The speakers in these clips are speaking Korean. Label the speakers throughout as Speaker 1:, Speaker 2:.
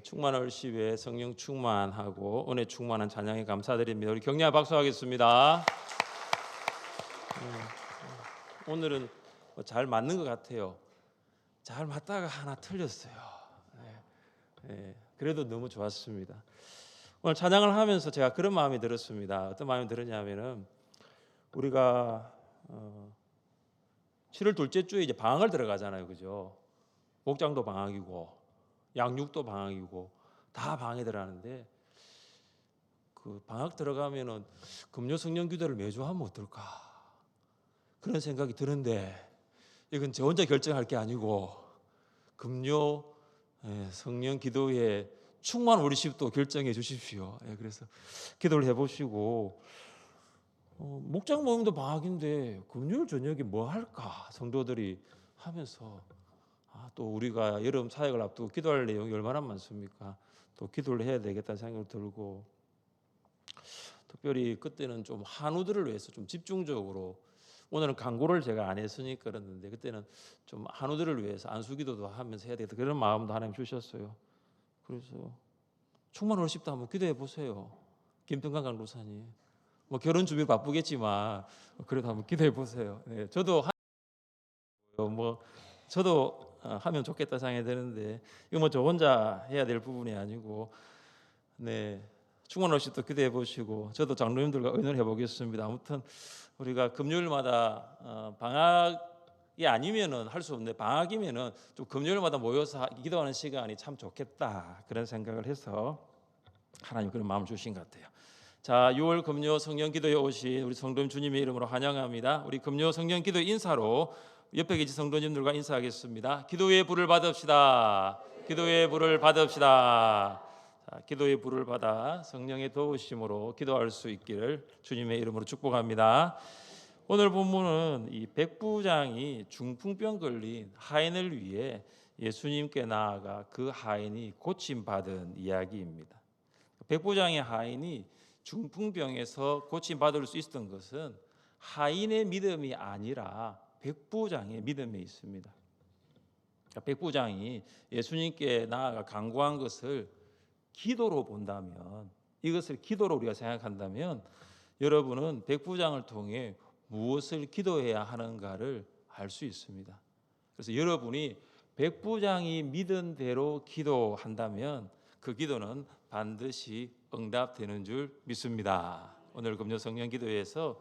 Speaker 1: 충만 월십에 성령 충만하고 은혜 충만한 찬양에 감사드립니다. 우리 격려와 박수하겠습니다. 오늘은 잘 맞는 것 같아요. 잘 맞다가 하나 틀렸어요. 그래도 너무 좋았습니다. 오늘 찬양을 하면서 제가 그런 마음이 들었습니다. 어떤 마음이 들었냐면은 우리가 7월 둘째 주에 이제 방학을 들어가잖아요, 그죠? 목장도 방학이고 양육도 방학이고 다 방학에 들어가는데 그 방학 들어가면은 금요 성령 기도를 매주 하면 어떨까 그런 생각이 드는데 이건 저 혼자 결정할 게 아니고 금요 성령 기도에 충만 월십도 결정해 주십시오. 그래서 기도를 해보시고 목장 모임도 방학인데 금요일 저녁에 뭐 할까 성도들이 하면서 또 우리가 여름 사역을 앞두고 기도할 내용이 얼마나 많습니까? 또 기도를 해야 되겠다는 생각이 들고 특별히 그때는 좀 한우들을 위해서 좀 집중적으로 오늘은 광고를 제가 안 했으니까 그랬는데 그때는 좀 한우들을 위해서 안수기도도 하면서 해야 되겠다 그런 마음도 하나님 주셨어요. 그래서 충만 월십도 한번 기도해 보세요. 김평강 강도사님 뭐 결혼 준비 바쁘겠지만 그래도 한번 기도해 보세요. 저도 하면 좋겠다 생각이 드는데 이거 뭐 저 혼자 해야 될 부분이 아니고 충만 월십도 기도해 보시고 저도 장로님들과 의논해 보겠습니다. 아무튼 우리가 금요일마다 방학이 아니면은 할 수 없는데 방학이면은 좀 금요일마다 모여서 기도하는 시간이 참 좋겠다 그런 생각을 해서 하나님 그런 마음을 주신 것 같아요. 자, 6월 금요 성령 기도에 오신 우리 성도님 주님의 이름으로 환영합니다. 우리 금요 성령 기도 인사로 옆에 계신 성도님들과 인사하겠습니다. 기도의 불을 받읍시다. 기도의 불을 받읍시다. 자, 기도의 불을 받아 성령의 도우심으로 기도할 수 있기를 주님의 이름으로 축복합니다. 오늘 본문은 이 백부장이 중풍병 걸린 하인을 위해 예수님께 나아가 그 하인이 고침받은 이야기입니다. 백부장의 하인이 중풍병에서 고침받을 수 있었던 것은 하인의 믿음이 아니라 백부장의 믿음에 있습니다. 백부장이 예수님께 나아가 간구한 것을 기도로 본다면, 이것을 기도로 우리가 생각한다면 여러분은 백부장을 통해 무엇을 기도해야 하는가를 알 수 있습니다. 그래서 여러분이 백부장이 믿은 대로 기도한다면 그 기도는 반드시 응답되는 줄 믿습니다. 오늘 금요 성령 기도에서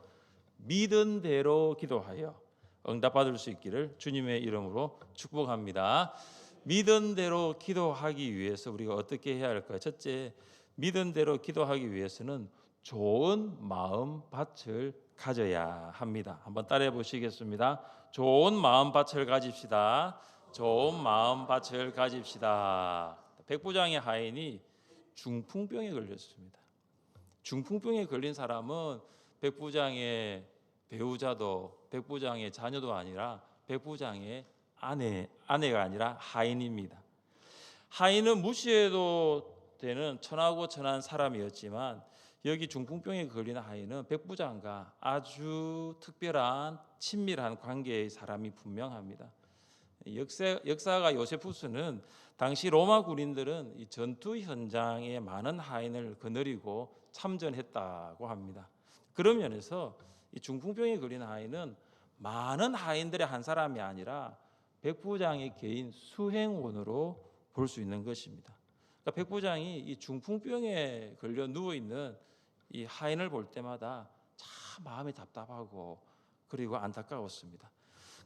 Speaker 1: 믿은 대로 기도하여 응답받을 수 있기를 주님의 이름으로 축복합니다. 믿은 대로 기도하기 위해서 우리가 어떻게 해야 할까요? 첫째, 믿은 대로 기도하기 위해서는 좋은 마음밭을 가져야 합니다. 한번 따라해 보시겠습니다. 좋은 마음밭을 가집시다. 좋은 마음밭을 가집시다. 백부장의 하인이 중풍병에 걸렸습니다. 중풍병에 걸린 사람은 백부장의 배우자도 백부장의 자녀도 아니라 백부장의 아내가 아니라 하인입니다. 하인은 무시해도 되는 천하고 천한 사람이었지만 여기 중풍병에 걸린 하인은 백부장과 아주 특별한 친밀한 관계의 사람이 분명합니다. 역사가 요세푸스는 당시 로마 군인들은 이 전투 현장에 많은 하인을 거느리고 참전했다고 합니다. 그런 면에서 이 중풍병에 걸린 하인은 많은 하인들의 한 사람이 아니라 백부장의 개인 수행원으로 볼 수 있는 것입니다. 그러니까 백부장이 이 중풍병에 걸려 누워 있는 이 하인을 볼 때마다 참 마음이 답답하고 그리고 안타까웠습니다.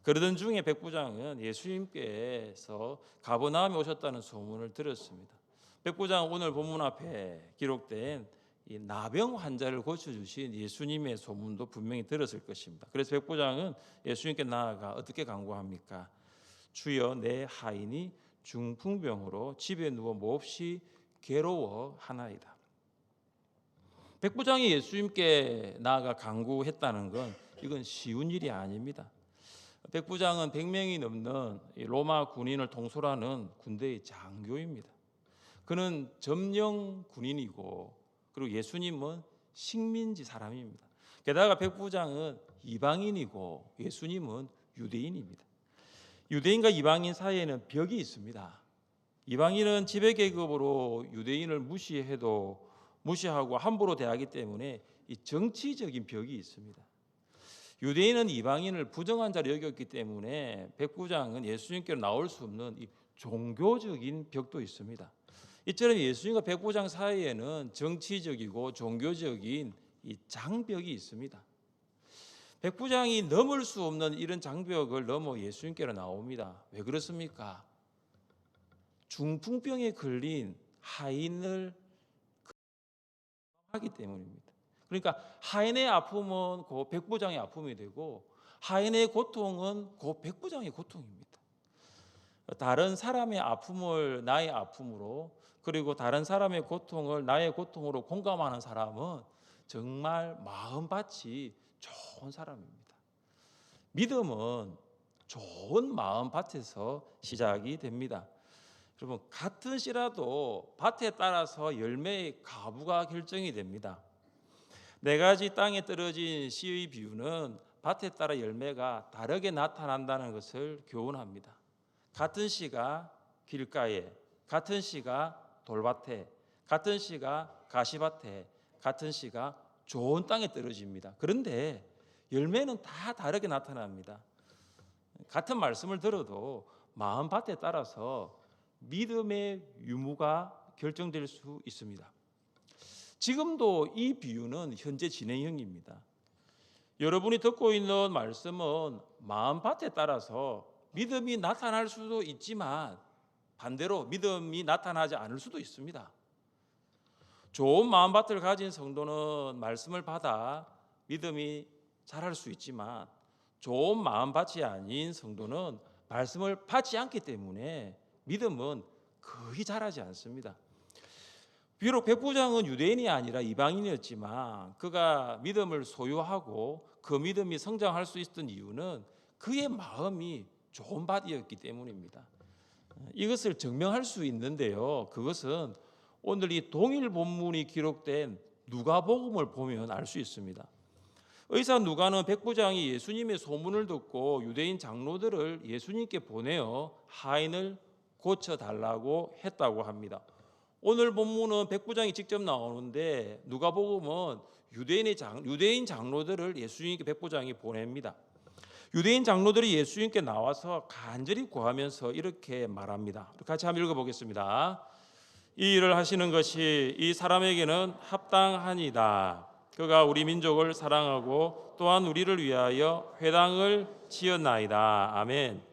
Speaker 1: 그러던 중에 백부장은 예수님께서 가버나움에 오셨다는 소문을 들었습니다. 백부장은 오늘 본문 앞에 기록된 이 나병 환자를 고쳐주신 예수님의 소문도 분명히 들었을 것입니다. 그래서 백부장은 예수님께 나아가 어떻게 간구합니까? 주여, 내 하인이 중풍병으로 집에 누워 몹시 괴로워하나이다. 백부장이 예수님께 나아가 간구했다는 건 이건 쉬운 일이 아닙니다. 백부장은 100명이 넘는 로마 군인을 통솔하는 군대의 장교입니다. 그는 점령 군인이고 그리고 예수님은 식민지 사람입니다. 게다가 백부장은 이방인이고 예수님은 유대인입니다. 유대인과 이방인 사이에는 벽이 있습니다. 이방인은 지배계급으로 유대인을 무시하고 함부로 대하기 때문에 이 정치적인 벽이 있습니다. 유대인은 이방인을 부정한 자로 여겼기 때문에 백부장은 예수님께로 나올 수 없는 이 종교적인 벽도 있습니다. 이처럼 예수님과 백부장 사이에는 정치적이고 종교적인 이 장벽이 있습니다. 백부장이 넘을 수 없는 이런 장벽을 넘어 예수님께로 나옵니다. 왜 그렇습니까? 중풍병에 걸린 하인을 하기 때문입니다. 그러니까 하인의 아픔은 그 백부장의 아픔이 되고 하인의 고통은 그 백부장의 고통입니다. 다른 사람의 아픔을 나의 아픔으로, 그리고 다른 사람의 고통을 나의 고통으로 공감하는 사람은 정말 마음밭이 좋은 사람입니다. 믿음은 좋은 마음밭에서 시작이 됩니다. 여러분, 같은 씨라도 밭에 따라서 열매의 가부가 결정이 됩니다. 4가지 땅에 떨어진 씨의 비유는 밭에 따라 열매가 다르게 나타난다는 것을 교훈합니다. 같은 씨가 길가에, 같은 씨가 돌밭에, 같은 씨가 가시밭에, 같은 씨가 좋은 땅에 떨어집니다. 그런데 열매는 다 다르게 나타납니다. 같은 말씀을 들어도 마음밭에 따라서 믿음의 유무가 결정될 수 있습니다. 지금도 이 비유는 현재 진행형입니다. 여러분이 듣고 있는 말씀은 마음밭에 따라서 믿음이 나타날 수도 있지만 반대로 믿음이 나타나지 않을 수도 있습니다. 좋은 마음밭을 가진 성도는 말씀을 받아 믿음이 자랄 수 있지만 좋은 마음밭이 아닌 성도는 말씀을 받지 않기 때문에 믿음은 거의 자라지 않습니다. 비록 백부장은 유대인이 아니라 이방인이었지만 그가 믿음을 소유하고 그 믿음이 성장할 수 있었던 이유는 그의 마음이 좋은 밭이었기 때문입니다. 이것을 증명할 수 있는데요. 그것은 오늘 이 동일 본문이 기록된 누가복음을 보면 알 수 있습니다. 의사 누가는 백부장이 예수님의 소문을 듣고 유대인 장로들을 예수님께 보내어 하인을 고쳐달라고 했다고 합니다. 오늘 본문은 백부장이 직접 나오는데 누가복음은 유대인 장로들을 예수님께 백부장이 보냅니다. 유대인 장로들이 예수님께 나와서 간절히 구하면서 이렇게 말합니다. 같이 한번 읽어보겠습니다. 이 일을 하시는 것이 이 사람에게는 합당하니이다. 그가 우리 민족을 사랑하고 또한 우리를 위하여 회당을 지었나이다. 아멘.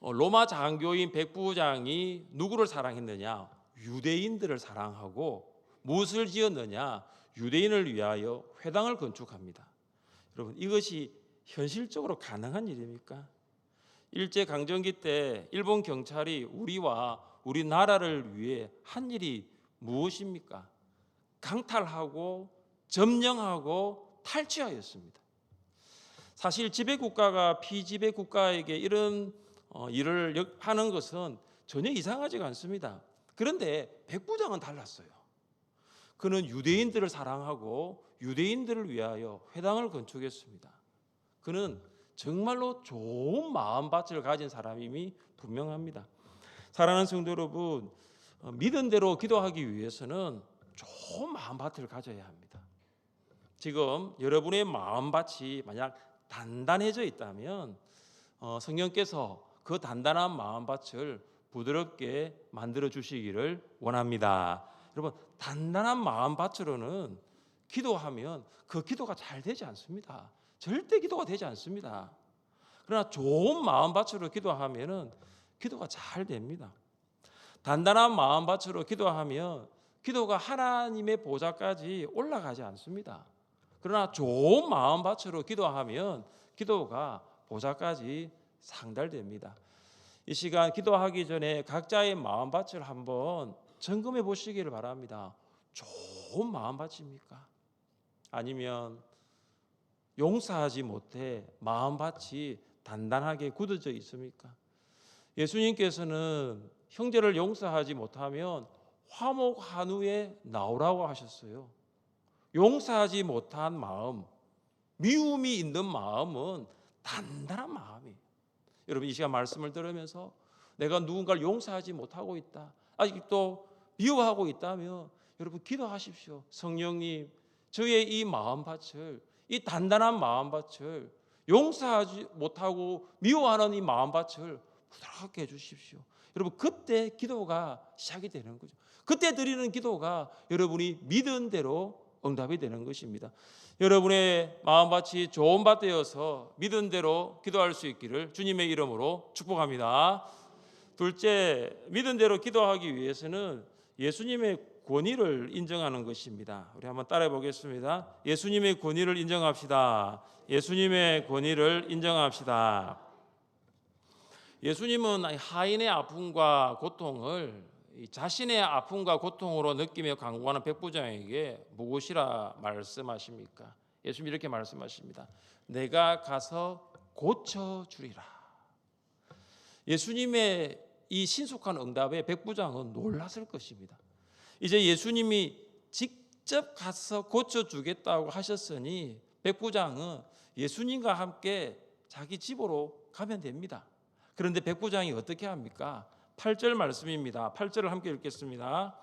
Speaker 1: 로마 장교인 백부장이 누구를 사랑했느냐? 유대인들을 사랑하고 무엇을 지었느냐? 유대인을 위하여 회당을 건축합니다. 여러분, 이것이 현실적으로 가능한 일입니까? 일제강점기 때 일본 경찰이 우리와 우리나라를 위해 한 일이 무엇입니까? 강탈하고 점령하고 탈취하였습니다. 사실 지배국가가 피지배국가에게 이런 일을 하는 것은 전혀 이상하지가 않습니다. 그런데 백부장은 달랐어요. 그는 유대인들을 사랑하고 유대인들을 위하여 회당을 건축했습니다. 그는 정말로 좋은 마음밭을 가진 사람임이 분명합니다. 사랑하는 성도 여러분, 믿은 대로 기도하기 위해서는 좋은 마음밭을 가져야 합니다. 지금 여러분의 마음밭이 만약 단단해져 있다면 성령께서 그 단단한 마음밭을 부드럽게 만들어 주시기를 원합니다. 여러분, 단단한 마음밭으로는 기도하면 그 기도가 잘 되지 않습니다. 절대 기도가 되지 않습니다. 그러나 좋은 마음밭으로 기도하면은 기도가 잘 됩니다. 단단한 마음밭으로 기도하면 기도가 하나님의 보좌까지 올라가지 않습니다. 그러나 좋은 마음밭으로 기도하면 기도가 보좌까지 상달됩니다. 이 시간 기도하기 전에 각자의 마음밭을 한번 점검해 보시기를 바랍니다. 좋은 마음밭입니까? 아니면 용서하지 못해 마음밭이 단단하게 굳어져 있습니까? 예수님께서는 형제를 용서하지 못하면 화목 한우에 나오라고 하셨어요. 용서하지 못한 마음, 미움이 있는 마음은 단단한 마음이에요. 여러분, 이 시간 말씀을 들으면서 내가 누군가를 용서하지 못하고 있다, 아직도 미워하고 있다면 여러분 기도하십시오. 성령님, 저의 이 마음밭을, 이 단단한 마음밭을, 용서하지 못하고 미워하는 이 마음밭을 부드럽게 해주십시오. 여러분 그때 기도가 시작이 되는 거죠. 그때 드리는 기도가 여러분이 믿은 대로 응답이 되는 것입니다. 여러분의 마음밭이 좋은 밭 되어서 믿은 대로 기도할 수 있기를 주님의 이름으로 축복합니다. 둘째, 믿은 대로 기도하기 위해서는 예수님의 권위를 인정하는 것입니다. 우리 한번 따라해 보겠습니다. 예수님의 권위를 인정합시다. 예수님의 권위를 인정합시다. 예수님은 하인의 아픔과 고통을 자신의 아픔과 고통으로 느끼며 간구하는 백부장에게 무엇이라 말씀하십니까? 예수님이 이렇게 말씀하십니다. 내가 가서 고쳐주리라. 예수님의 이 신속한 응답에 백부장은 놀랐을 것입니다. 이제 예수님이 직접 가서 고쳐주겠다고 하셨으니 백부장은 예수님과 함께 자기 집으로 가면 됩니다. 그런데 백부장이 어떻게 합니까? 8절 말씀입니다. 8절을 함께 읽겠습니다.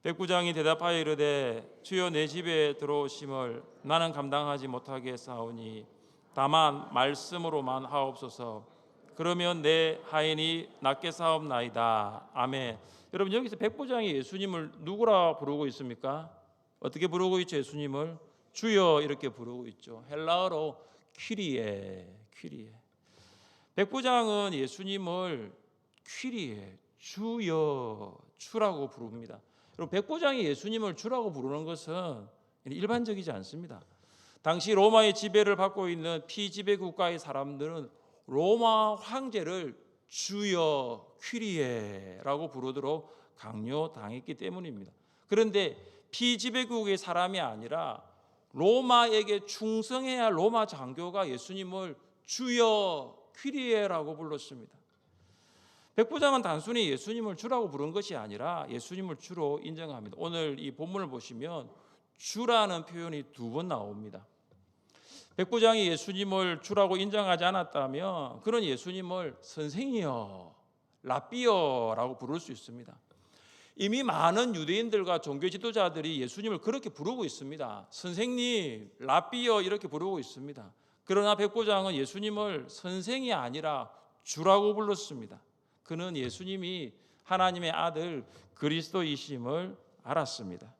Speaker 1: 백부장이 대답하여 이르되 주여 내 집에 들어오심을 나는 감당하지 못하겠사오니 다만 말씀으로만 하옵소서. 그러면 내 하인이 낫게 사옵나이다. 아멘. 여러분 여기서 백부장이 예수님을 누구라 부르고 있습니까? 어떻게 부르고 있죠? 예수님을 주여 이렇게 부르고 있죠. 헬라어로 퀴리에. 백부장은 예수님을 퀴리에, 주여, 주라고 부릅니다. 여러분 백부장이 예수님을 주라고 부르는 것은 일반적이지 않습니다. 당시 로마의 지배를 받고 있는 피지배 국가의 사람들은 로마 황제를 주여 퀴리에라고 부르도록 강요당했기 때문입니다. 그런데 피지배국의 사람이 아니라 로마에게 충성해야 할 로마 장교가 예수님을 주여 퀴리에라고 불렀습니다. 백부장은 단순히 예수님을 주라고 부른 것이 아니라 예수님을 주로 인정합니다. 오늘 이 본문을 보시면 주라는 표현이 2번 나옵니다. 백부장이 예수님을 주라고 인정하지 않았다면 그런 예수님을 선생이여, 랍비여라고 부를 수 있습니다. 이미 많은 유대인들과 종교 지도자들이 예수님을 그렇게 부르고 있습니다. 선생님, 랍비여 이렇게 부르고 있습니다. 그러나 백부장은 예수님을 선생이 아니라 주라고 불렀습니다. 그는 예수님이 하나님의 아들 그리스도이심을 알았습니다.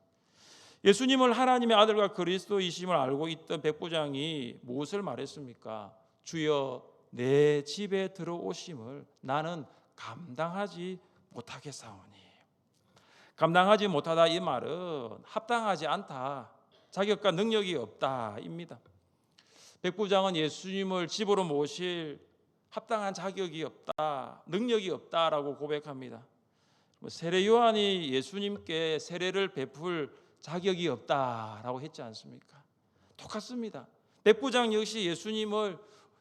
Speaker 1: 예수님을 하나님의 아들과 그리스도이심을 알고 있던 백부장이 무엇을 말했습니까? 주여 내 집에 들어오심을 나는 감당하지 못하겠사오니. 감당하지 못하다 이 말은 합당하지 않다, 자격과 능력이 없다입니다. 백부장은 예수님을 집으로 모실 합당한 자격이 없다, 능력이 없다라고 고백합니다. 세례 요한이 예수님께 세례를 베풀 자격이 없다라고 했지 않습니까? 똑같습니다. 백부장 역시 예수님을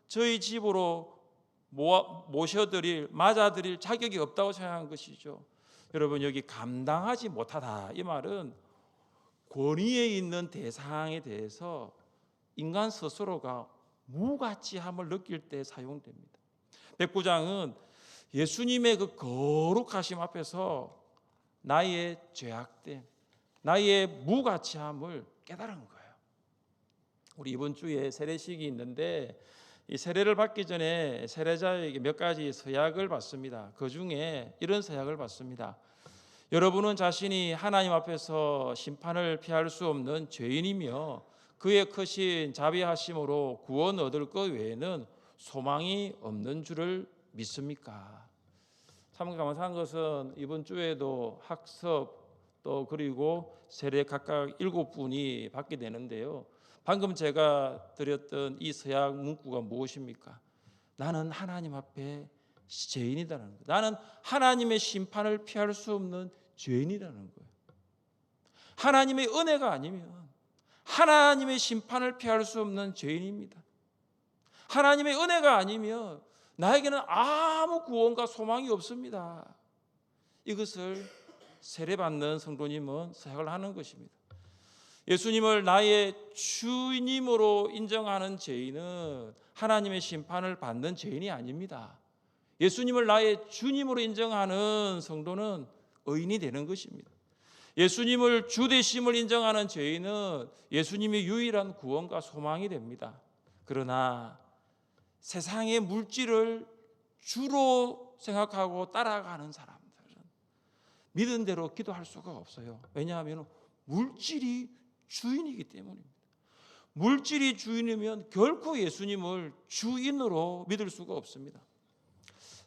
Speaker 1: 저희 집으로 모셔드릴, 맞아드릴 자격이 없다고 생각한 것이죠. 여러분 여기 감당하지 못하다 이 말은 권위에 있는 대상에 대해서 인간 스스로가 무가치함을 느낄 때 사용됩니다. 백부장은 예수님의 그 거룩하심 앞에서 나의 죄악됨, 나의 무가치함을 깨달은 거예요. 우리 이번 주에 세례식이 있는데 이 세례를 받기 전에 세례자에게 몇 가지 서약을 받습니다. 그 중에 이런 서약을 받습니다. 여러분은 자신이 하나님 앞에서 심판을 피할 수 없는 죄인이며 그의 크신 자비하심으로 구원 얻을 것 외에는 소망이 없는 줄을 믿습니까? 참 감사한 것은 이번 주에도 학습 또 그리고 세례 각각 7분이 받게 되는데요. 방금 제가 드렸던 이 서약 문구가 무엇입니까? 나는 하나님 앞에 죄인이라는 거예요. 나는 하나님의 심판을 피할 수 없는 죄인이라는 거예요. 하나님의 은혜가 아니면 하나님의 심판을 피할 수 없는 죄인입니다. 하나님의 은혜가 아니면 나에게는 아무 구원과 소망이 없습니다. 이것을 세례받는 성도님은 생각을 하는 것입니다. 예수님을 나의 주님으로 인정하는 죄인은 하나님의 심판을 받는 죄인이 아닙니다. 예수님을 나의 주님으로 인정하는 성도는 의인이 되는 것입니다. 예수님을 주 되심을 인정하는 죄인은 예수님이 유일한 구원과 소망이 됩니다. 그러나 세상의 물질을 주로 생각하고 따라가는 사람들은 믿은 대로 기도할 수가 없어요. 왜냐하면 물질이 주인이기 때문입니다. 물질이 주인이면 결코 예수님을 주인으로 믿을 수가 없습니다.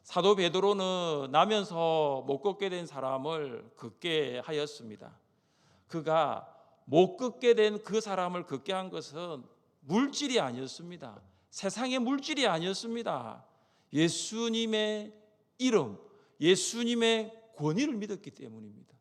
Speaker 1: 사도 베드로는 나면서 못 걷게 된 사람을 걷게 하였습니다. 그가 못 걷게 된 그 사람을 걷게 한 것은 물질이 아니었습니다. 세상의 물질이 아니었습니다. 예수님의 이름, 예수님의 권위를 믿었기 때문입니다.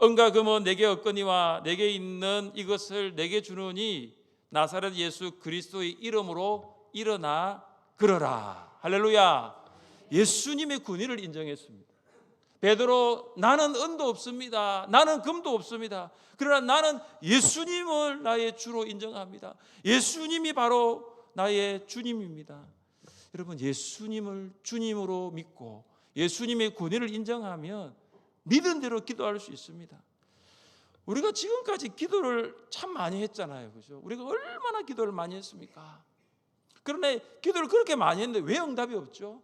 Speaker 1: 은과 금은 내게 없거니와 내게 있는 이것을 내게 주느니 나사렛 예수 그리스도의 이름으로 일어나 걸어라. 할렐루야. 예수님의 권위를 인정했습니다. 베드로, 나는 은도 없습니다. 나는 금도 없습니다. 그러나 나는 예수님을 나의 주로 인정합니다. 예수님이 바로 나의 주님입니다. 여러분, 예수님을 주님으로 믿고 예수님의 권위를 인정하면 믿은 대로 기도할 수 있습니다. 우리가 지금까지 기도를 참 많이 했잖아요. 그죠? 우리가 얼마나 기도를 많이 했습니까? 그런데 기도를 그렇게 많이 했는데 왜 응답이 없죠?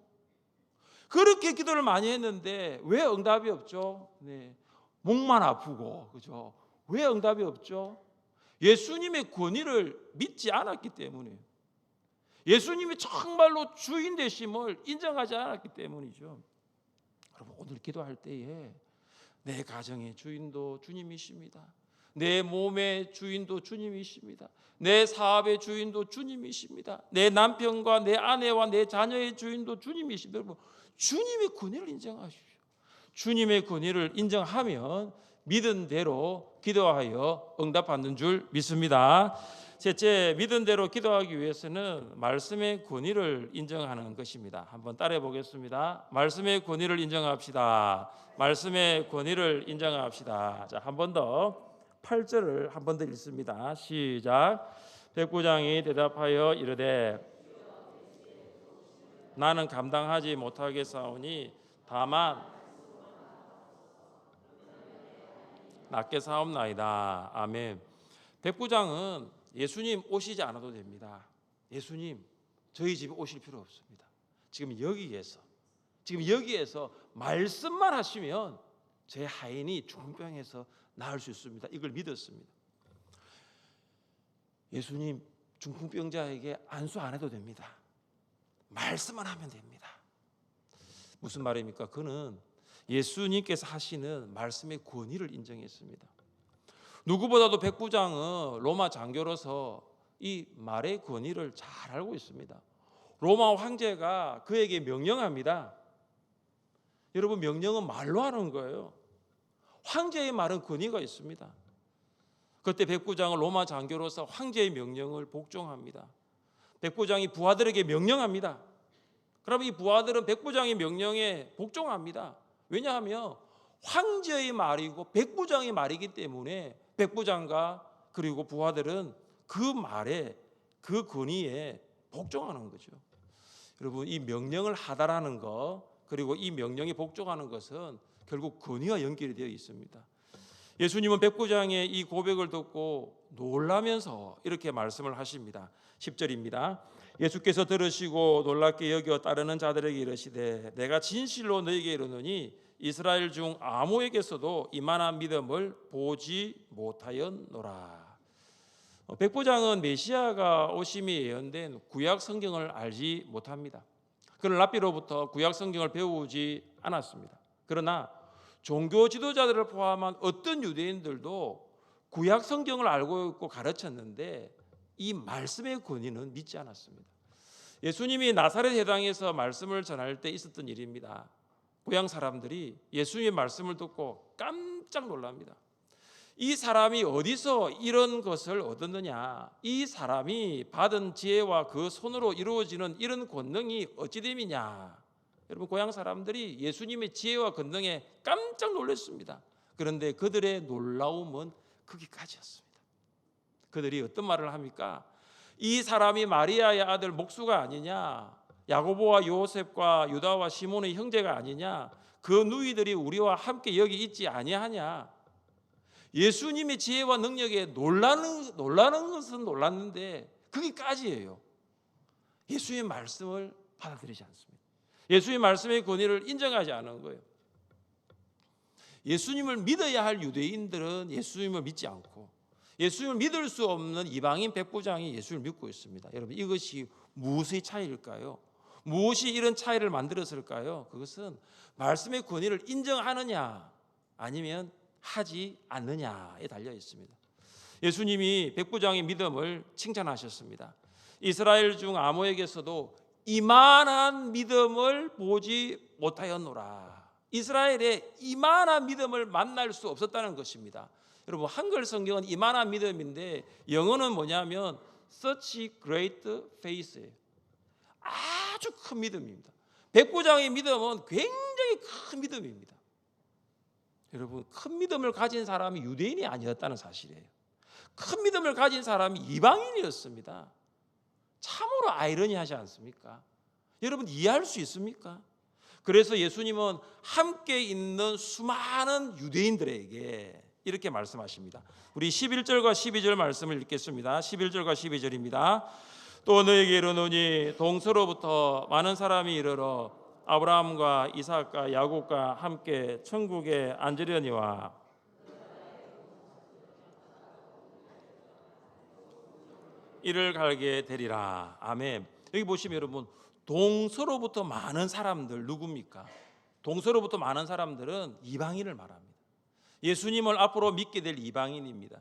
Speaker 1: 그렇게 기도를 많이 했는데 왜 응답이 없죠? 네. 목만 아프고, 그죠? 왜 응답이 없죠? 예수님의 권위를 믿지 않았기 때문이에요. 예수님이 정말로 주인 되심을 인정하지 않았기 때문이죠. 여러분, 오늘 기도할 때에 내 가정의 주인도 주님이십니다. 내 몸의 주인도 주님이십니다. 내 사업의 주인도 주님이십니다. 내 남편과 내 아내와 내 자녀의 주인도 주님이십니다. 여러분, 주님의 권위를 인정하십시오. 주님의 권위를 인정하면 믿은 대로 기도하여 응답받는 줄 믿습니다. 셋째, 믿은 대로 기도하기 위해서는 말씀의 권위를 인정하는 것입니다. 한번 따라해 보겠습니다. 말씀의 권위를 인정합시다. 말씀의 권위를 인정합시다. 자, 한 번 더 8절을 한 번 더 읽습니다. 시작. 백부장이 대답하여 이르되 나는 감당하지 못하겠사오니 다만 낫게 사옵나이다. 아멘. 백부장은 예수님 오시지 않아도 됩니다. 예수님 저희 집에 오실 필요 없습니다. 지금 여기에서 말씀만 하시면 제 하인이 중풍병에서 나을 수 있습니다. 이걸 믿었습니다. 예수님 중풍병자에게 안수 안 해도 됩니다. 말씀만 하면 됩니다. 무슨 말입니까? 그는 예수님께서 하시는 말씀의 권위를 인정했습니다. 누구보다도 백부장은 로마 장교로서 이 말의 권위를 잘 알고 있습니다. 로마 황제가 그에게 명령합니다. 여러분, 명령은 말로 하는 거예요. 황제의 말은 권위가 있습니다. 그때 백부장은 로마 장교로서 황제의 명령을 복종합니다. 백부장이 부하들에게 명령합니다. 그럼 이 부하들은 백부장의 명령에 복종합니다. 왜냐하면 황제의 말이고 백부장의 말이기 때문에 백부장과 그리고 부하들은 그 말에, 그 권위에 복종하는 거죠. 여러분, 이 명령을 하다라는 것, 그리고 이 명령에 복종하는 것은 결국 권위와 연결이 되어 있습니다. 예수님은 백부장의 이 고백을 듣고 놀라면서 이렇게 말씀을 하십니다. 10절입니다. 예수께서 들으시고 놀랍게 여겨 따르는 자들에게 이르시되 내가 진실로 너희에게 이르노니 이스라엘 중 아무에게서도 이만한 믿음을 보지 못하였노라. 백부장은 메시아가 오심이 예언된 구약 성경을 알지 못합니다. 그는 랍비로부터 구약 성경을 배우지 않았습니다. 그러나 종교 지도자들을 포함한 어떤 유대인들도 구약 성경을 알고 있고 가르쳤는데 이 말씀의 권위는 믿지 않았습니다. 예수님이 나사렛 회당에서 말씀을 전할 때 있었던 일입니다. 고향 사람들이 예수님의 말씀을 듣고 깜짝 놀랍니다. 이 사람이 어디서 이런 것을 얻었느냐? 이 사람이 받은 지혜와 그 손으로 이루어지는 이런 권능이 어찌 됨이냐? 여러분, 고향 사람들이 예수님의 지혜와 권능에 깜짝 놀랐습니다. 그런데 그들의 놀라움은 거기까지였습니다. 그들이 어떤 말을 합니까? 이 사람이 마리아의 아들 목수가 아니냐? 야고보와 요셉과 유다와 시몬의 형제가 아니냐? 그 누이들이 우리와 함께 여기 있지 아니하냐? 예수님의 지혜와 능력에 놀라는 것은 놀랐는데 거기까지예요. 예수의 말씀을 받아들이지 않습니다. 예수의 말씀의 권위를 인정하지 않은 거예요. 예수님을 믿어야 할 유대인들은 예수님을 믿지 않고 예수님을 믿을 수 없는 이방인 백부장이 예수를 믿고 있습니다. 여러분, 이것이 무엇의 차이일까요? 무엇이 이런 차이를 만들었을까요? 그것은 말씀의 권위를 인정하느냐 아니면 하지 않느냐에 달려 있습니다. 예수님이 백부장의 믿음을 칭찬하셨습니다. 이스라엘 중 아무에게서도 이만한 믿음을 보지 못하였노라. 이스라엘에 이만한 믿음을 만날 수 없었다는 것입니다. 여러분, 한글 성경은 이만한 믿음인데 영어는 뭐냐면 such great faith예요. 아주 큰 믿음입니다. 백부장의 믿음은 굉장히 큰 믿음입니다. 여러분, 큰 믿음을 가진 사람이 유대인이 아니었다는 사실이에요. 큰 믿음을 가진 사람이 이방인이었습니다. 참으로 아이러니하지 않습니까? 여러분, 이해할 수 있습니까? 그래서 예수님은 함께 있는 수많은 유대인들에게 이렇게 말씀하십니다. 우리 11절과 12절 말씀을 읽겠습니다. 11절과 12절입니다. 또 너에게 이르노니 동서로부터 많은 사람이 이르러 아브라함과 이삭과 야곱과 함께 천국에 앉으려니와 이를 갈게 되리라. 아멘. 여기 보시면 여러분, 동서로부터 많은 사람들 누굽니까? 동서로부터 많은 사람들은 이방인을 말합니다. 예수님을 앞으로 믿게 될 이방인입니다.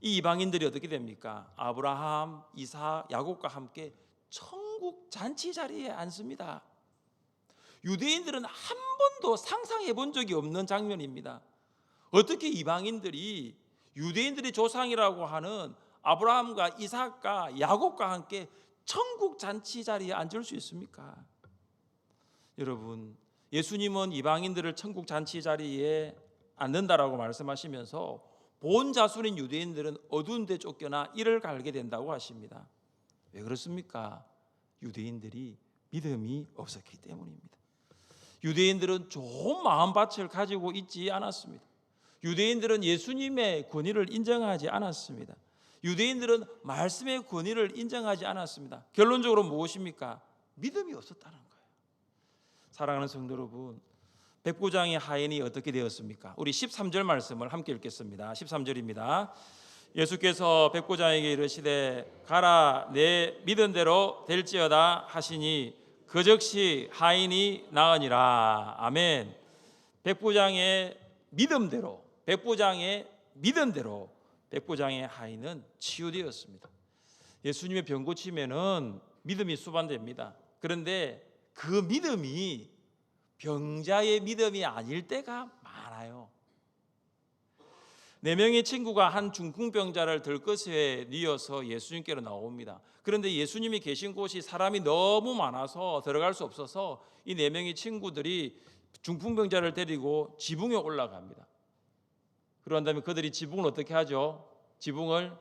Speaker 1: 이 이방인들이 어떻게 됩니까? 아브라함, 이삭, 야곱과 함께 천국 잔치 자리에 앉습니다. 유대인들은 한 번도 상상해 본 적이 없는 장면입니다. 어떻게 이방인들이 유대인들의 조상이라고 하는 아브라함과 이삭과 야곱과 함께 천국 잔치 자리에 앉을 수 있습니까? 여러분, 예수님은 이방인들을 천국 잔치 자리에 앉는다라고 말씀하시면서 본 자손인 유대인들은 어두운 데 쫓겨나 이를 갈게 된다고 하십니다. 왜 그렇습니까? 유대인들이 믿음이 없었기 때문입니다. 유대인들은 좋은 마음밭을 가지고 있지 않았습니다. 유대인들은 예수님의 권위를 인정하지 않았습니다. 유대인들은 말씀의 권위를 인정하지 않았습니다. 결론적으로 무엇입니까? 믿음이 없었다는 거예요. 사랑하는 성도 여러분, 백부장의 하인이 어떻게 되었습니까? 우리 13절 말씀을 함께 읽겠습니다. 13절입니다. 예수께서 백부장에게 이르시되 가라, 내 믿은 대로 될지어다 하시니 그 즉시 하인이 나으니라. 아멘. 백부장의 믿음대로, 백부장의 믿은 대로 백부장의 하인은 치유되었습니다. 예수님의 병 고치면은 믿음이 수반됩니다. 그런데 그 믿음이 병자의 믿음이 아닐 때가 많아요. 4명의 친구가 한 중풍병자를 들것에 뉘어서 예수님께로 나옵니다. 그런데 예수님이 계신 곳이 사람이 너무 많아서 들어갈 수 없어서 이 4명의 친구들이 중풍병자를 데리고 지붕에 올라갑니다. 그런 다음에 그들이 지붕을 어떻게 하죠? 지붕을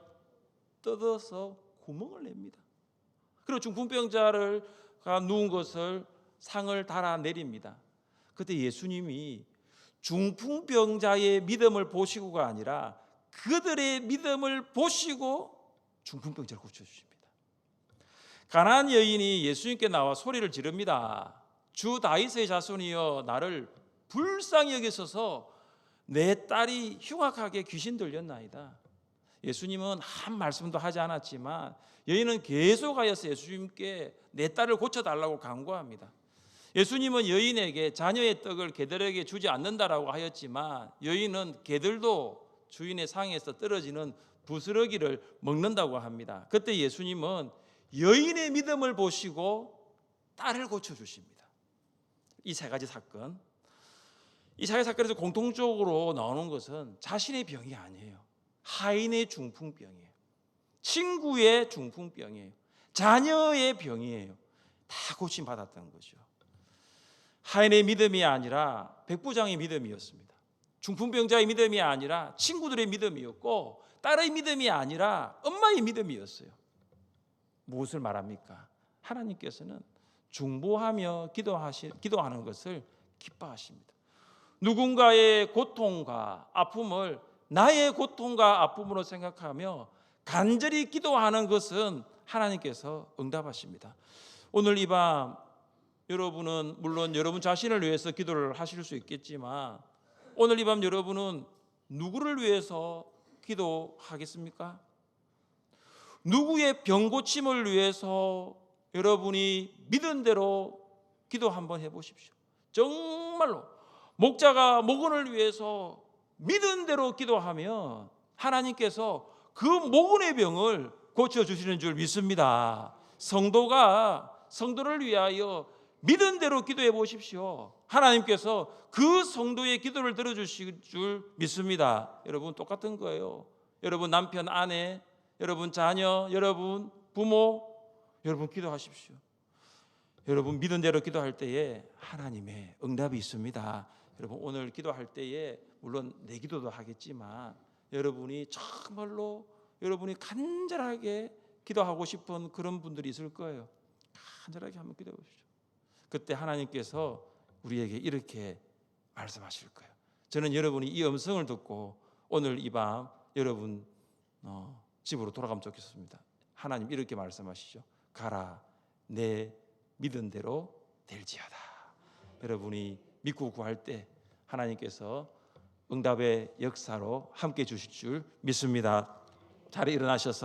Speaker 1: 뜯어서 구멍을 냅니다. 그리고 중풍병자가 누운 것을 상을 달아 내립니다. 그때 예수님이 중풍병자의 믿음을 보시고가 아니라 그들의 믿음을 보시고 중풍병자를 고쳐주십니다. 가나안 여인이 예수님께 나와 소리를 지릅니다. 주 다윗의 자손이여, 나를 불쌍히 여기소서, 내 딸이 흉악하게 귀신 들렸나이다. 예수님은 한 말씀도 하지 않았지만 여인은 계속하여서 예수님께 내 딸을 고쳐달라고 간구합니다. 예수님은 여인에게 자녀의 떡을 개들에게 주지 않는다라고 하였지만 여인은 개들도 주인의 상에서 떨어지는 부스러기를 먹는다고 합니다. 그때 예수님은 여인의 믿음을 보시고 딸을 고쳐주십니다. 이 세 가지 사건, 이 세 가지 사건에서 공통적으로 나오는 것은 자신의 병이 아니에요. 하인의 중풍병이에요. 친구의 중풍병이에요. 자녀의 병이에요. 다 고침받았던 거죠. 하인의 믿음이 아니라 백부장의 믿음이었습니다. 중풍병자의 믿음이 아니라 친구들의 믿음이었고, 딸의 믿음이 아니라 엄마의 믿음이었어요. 무엇을 말합니까? 하나님께서는 중보하며 기도하는 것을 기뻐하십니다. 누군가의 고통과 아픔을 나의 고통과 아픔으로 생각하며 간절히 기도하는 것은 하나님께서 응답하십니다. 오늘 이 밤 여러분은 물론 여러분 자신을 위해서 기도를 하실 수 있겠지만 오늘 이 밤 여러분은 누구를 위해서 기도하겠습니까? 누구의 병 고침을 위해서 여러분이 믿은 대로 기도 한번 해보십시오. 정말로 목자가 목원을 위해서 믿은 대로 기도하면 하나님께서 그 목원의 병을 고쳐주시는 줄 믿습니다. 성도를 위하여 믿은 대로 기도해 보십시오. 하나님께서 그 성도의 기도를 들어주실 줄 믿습니다. 여러분 똑같은 거예요. 여러분 남편, 아내, 여러분 자녀, 여러분 부모, 여러분 기도하십시오. 여러분 믿은 대로 기도할 때에 하나님의 응답이 있습니다. 여러분 오늘 기도할 때에 물론 내 기도도 하겠지만 여러분이 정말로 여러분이 간절하게 기도하고 싶은 그런 분들이 있을 거예요. 간절하게 한번 기도해 보십시오. 그때 하나님께서 우리에게 이렇게 말씀하실 거예요. 저는 여러분이 이 음성을 듣고 오늘 이 밤 여러분 집으로 돌아가면 좋겠습니다. 하나님 이렇게 말씀하시죠. 가라, 내 믿은 대로 될지어다. 여러분이 믿고 구할 때 하나님께서 응답의 역사로 함께 주실 줄 믿습니다. 자리에 일어나셔서